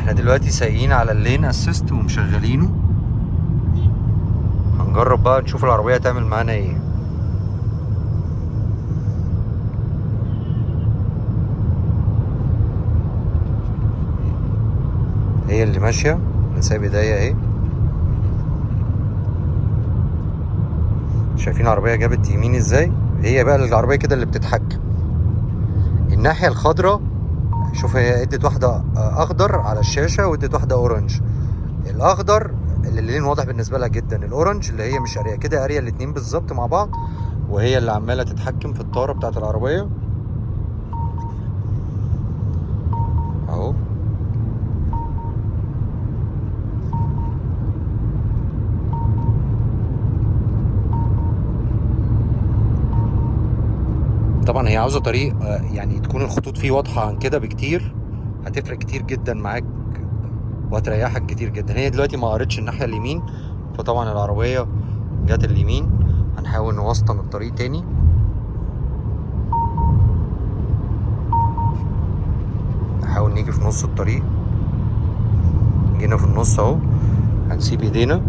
احنا دلوقتي سايقين على اللين اسيست ومشغلينه. هنجرب بقى نشوف العربية هتعمل معانا ايه. هي اللي ماشية، انا سايب ايديا اهي. شايفين العربية جابت يمين ازاي؟ هي بقى العربية كده اللي بتتحكم. الناحية الخضراء شوف هي ادت واحدة اخضر على الشاشة وادت واحدة اورنج. الاخضر اللي اللين واضح بالنسبة لها جدا، الاورنج اللي هي مش قارية كده، قارية الاتنين بالظبط مع بعض، وهي اللي عمالة تتحكم في الطارة بتاعت العربية اهو. طبعا هي عاوزة طريق يعني تكون الخطوط فيه واضحة عن كده بكتير، هتفرق كتير جدا معاك وهتريحك كتير جدا. هي دلوقتي ما قرتش الناحية اليمين، فطبعا العربية جت اليمين. هنحاول نوسطن الطريق تاني. نحاول نيجي في نص الطريق. جينا في النص اهو، هنسيب ايدينا.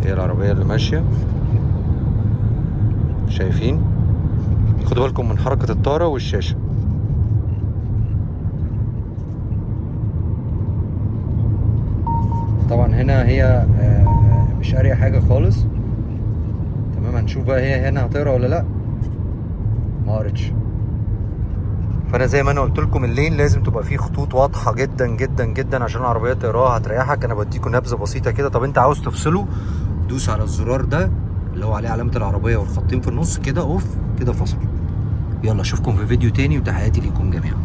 هي العربية اللي ماشية، شايفين؟ خدوا بالكم من حركة الطارة والشاشة. طبعا هنا هي مش قارية حاجة خالص. تمام، هنشوف بقى هي هنا هتقرا ولا لا. ما قرتش. فانا زي ما انا قلت لكم اللين لازم تبقى فيه خطوط واضحة جدا جدا جدا عشان العربية تقراها هتريحك. انا بديكم نبذة بسيطة كده. طب انت عاوز تفصله، دوس على الزرار ده اللي هو عليه علامة العربية والخطين في النص كده اوف، كده فصل. يلا اشوفكم في فيديو تاني، وتحياتي ليكم جميعا.